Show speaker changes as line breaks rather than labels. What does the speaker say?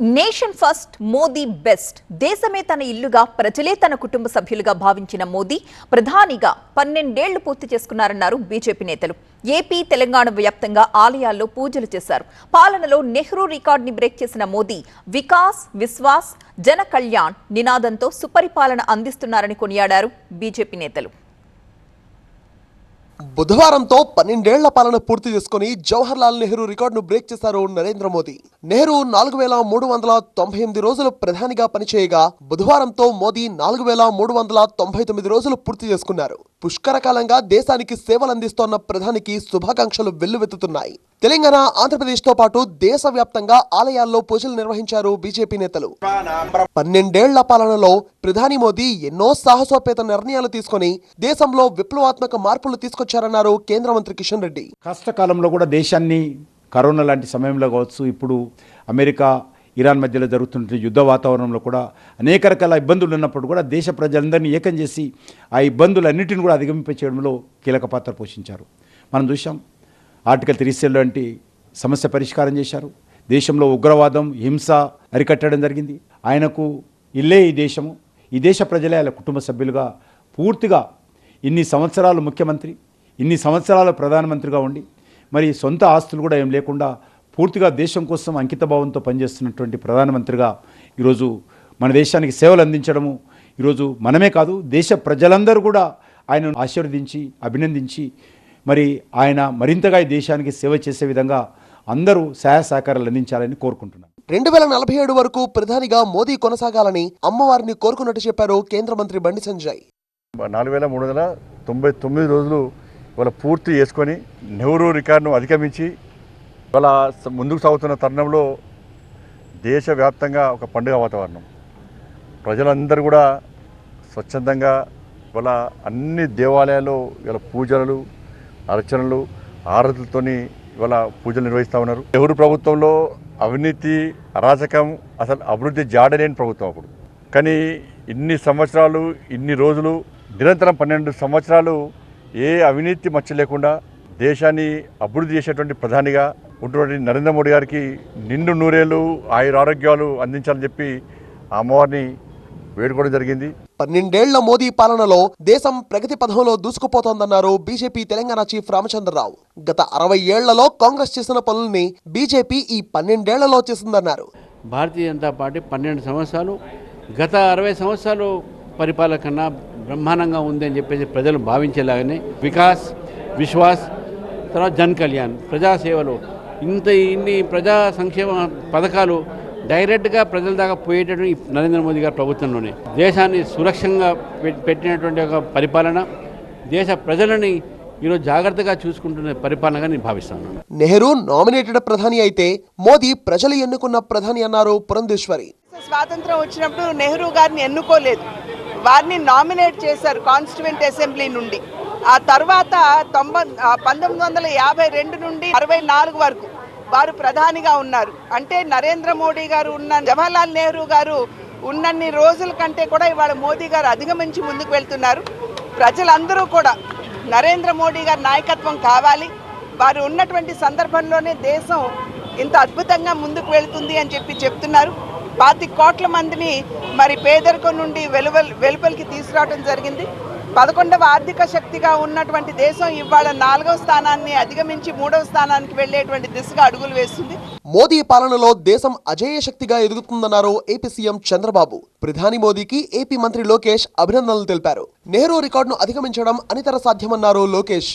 Nation first Modi best దేశమే తన ఇల్లుగా ప్రజలే తన కుటుంబ సభ్యులుగా భావించిన మోదీ ప్రధానిగా 12 ఏళ్లు పూర్తి చేసుకున్నారన్నారు బీజేపీ నేతలు. ఏపీ తెలంగాణ వ్యాప్తంగా ఆలయాల్లో పూజలు చేశారు. పాలనలో నెహ్రూ రికార్డుని బ్రేక్ చేసిన మోదీ వికాస్ విశ్వాస్ జన కళ్యాణ్ నినాదంతో సుపరిపాలన అందిస్తున్నారని కొనియాడారు బీజేపీ నేతలు.
బుధవారంతో 12 ఏళ్ల పాలన పూర్తి చేసుకుని జవహర్ లాల్ నెహ్రూ రికార్డును బ్రేక్ చేశారు నరేంద్ర మోదీ. నెహ్రూ 4398 రోజులు ప్రధానిగా పనిచేయగా బుధవారంతో మోదీ 4399 రోజులు పూర్తి చేసుకున్నారు. పుష్కర కాలంగా దేశానికి సేవలందిస్తోన్న ప్రధానికి శుభాకాంక్షలు వెల్లువెత్తుతున్నాయి. తెలంగాణ, ఆంధ్రప్రదేశ్ తో పాటు దేశవ్యాప్తంగా ఆలయాల్లో పూజలు నిర్వహించారు బీజేపీ నేతలు. 12 ఏళ్ల పాలనలో ప్రధాని మోదీ ఎన్నో సాహసోపేత నిర్ణయాలు తీసుకుని దేశంలో విప్లవాత్మక మార్పులు తీసుకొచ్చారన్నారు కేంద్ర మంత్రి కిషన్ రెడ్డి.
కష్టకాలంలో కూడా దేశాన్ని కరోనా లాంటి సమయంలో కావచ్చు, ఇప్పుడు అమెరికా ఇరాన్ మధ్యలో జరుగుతున్న యుద్ధ వాతావరణంలో కూడా అనేక రకాల ఇబ్బందులు ఉన్నప్పుడు కూడా దేశ ప్రజలందరినీ ఏకం చేసి ఆ ఇబ్బందులన్నిటిని కూడా అధిగమింపచేయడంలో కీలక పాత్ర పోషించారు. మనం చూసాం, ఆర్టికల్ 37 లాంటి సమస్య పరిష్కారం చేశారు. దేశంలో ఉగ్రవాదం, హింస అరికట్టడం జరిగింది. ఆయనకు ఇల్లే ఈ దేశము, ఈ దేశ ప్రజలే ఆయన కుటుంబ సభ్యులుగా పూర్తిగా ఇన్ని సంవత్సరాలు ముఖ్యమంత్రి, ఇన్ని సంవత్సరాలు ప్రధానమంత్రిగా ఉండి మరి సొంత ఆస్తులు కూడా ఏం లేకుండా పూర్తిగా దేశం కోసం అంకితభావంతో పనిచేస్తున్నటువంటి ప్రధానమంత్రిగా ఈరోజు మన దేశానికి సేవలు అందించడము, ఈరోజు మనమే కాదు దేశ ప్రజలందరూ కూడా ఆయనను ఆశీర్వదించి అభినందించి మరి ఆయన మరింతగా ఈ దేశానికి సేవ చేసే విధంగా అందరూ సహాయ సహకారాలు అందించాలని కోరుకుంటున్నాను.
2047 వరకు ప్రధానిగా మోదీ కొనసాగాలని అమ్మవారిని కోరుకున్నట్టు చెప్పారు కేంద్ర మంత్రి బండి సంజయ్.
4399 రోజులు ఇవాళ పూర్తి చేసుకొని నెహ్రూ రికార్డును అధిగమించి ఇవాళ ముందుకు సాగుతున్న తరుణంలో దేశవ్యాప్తంగా ఒక పండుగ వాతావరణం. ప్రజలందరూ కూడా స్వచ్ఛందంగా ఇవాళ అన్ని దేవాలయాల్లో ఇవాళ పూజలు, అర్చనలు, ఆరతులతోని ఇవాళ పూజలు నిర్వహిస్తూ ఉన్నారు. నెహ్రూ ప్రభుత్వంలో అవినీతి, అరాచకం, అసలు అభివృద్ధి జాడలేని ప్రభుత్వం అప్పుడు. కానీ ఇన్ని సంవత్సరాలు, ఇన్ని రోజులు, నిరంతరం 12 సంవత్సరాలు ఏ అవినీతి మచ్చ లేకుండా దేశాన్ని అభివృద్ధి చేసేటువంటి ప్రధానిగా ఉన్నటువంటి నరేంద్ర మోడీ గారికి నిండు నూరేళ్ళు ఆయురారోగ్యాలు అందించాలని చెప్పి ఆ అమ్మవారిని వేడుకోవడం జరిగింది.
12 ఏళ్ల మోదీ పాలనలో దేశం ప్రగతి పథంలో దూసుకుపోతోందన్నారు బీజేపీ తెలంగాణ చీఫ్ రామచంద్రరావు. గత 60 ఏళ్లలో కాంగ్రెస్ చేసిన పనుల్ని బీజేపీ ఈ 12 ఏళ్లలో చేసిందన్నారు.
భారతీయ జనతా పార్టీ 12 సంవత్సరాలు గత 60 సంవత్సరాలు పరిపాలన కన్నా బ్రహ్మాండంగా ఉంది అని చెప్పేసి ప్రజలు భావించేలాగానే వికాస్, విశ్వాస్, తర్వాత జన్ కళ్యాణ్, ప్రజాసేవలు ఇన్ని ప్రజా సంక్షేమ పథకాలు డైరెక్ట్గా ప్రజల దాకా పోయేటటువంటి నరేంద్ర మోదీ గారి ప్రభుత్వంలోనే దేశాన్ని సురక్షంగా పెట్టినటువంటి ఒక పరిపాలన, దేశ ప్రజలని ఈరోజు జాగ్రత్తగా చూసుకుంటున్న పరిపాలనగా నేను భావిస్తాను.
నెహ్రూ నామినేటెడ్ ప్రధాని అయితే మోదీ ప్రజలు ఎన్నుకున్న ప్రధాని అన్నారు పురంధేశ్వరి.
స్వాతంత్రం వచ్చినప్పుడు నెహ్రూ గారిని ఎన్నుకోలేదు, వారిని నామినేట్ చేశారు కాన్స్టిట్యూయెంట్ అసెంబ్లీ నుండి. ఆ తర్వాత 1952 నుండి 64 వరకు వారు ప్రధానిగా ఉన్నారు. అంటే నరేంద్ర మోడీ గారు ఉన్న, జవహర్లాల్ నెహ్రూ గారు ఉన్నన్ని రోజుల కంటే కూడా ఇవాళ మోదీ గారు అధిగమించి ముందుకు వెళ్తున్నారు. ప్రజలందరూ కూడా నరేంద్ర మోడీ గారి నాయకత్వం కావాలి, వారు ఉన్నటువంటి సందర్భంలోనే దేశం ఇంత అద్భుతంగా ముందుకు వెళ్తుంది అని చెప్తున్నారు. 25 కోట్ల మందిని మరి పేదరికం నుండి వెలుపలికి తీసుకురావడం జరిగింది. 11వ ఆర్థిక శక్తిగా ఉన్నటువంటి దేశం ఇవాళ 4వ స్థానాన్ని అధిగమించి 3వ స్థానానికి వెళ్లేటువంటి దిశగా అడుగులు వేస్తుంది.
మోదీ పాలనలో దేశం అజేయ శక్తిగా ఎదుగుతుందన్నారు ఏపీ సీఎం చంద్రబాబు. ప్రధాని మోదీకి ఏపీ మంత్రి లోకేష్ అభినందనలు తెలిపారు. నెహ్రూ రికార్డును అధిగమించడం అనితర సాధ్యమన్నారు లోకేష్.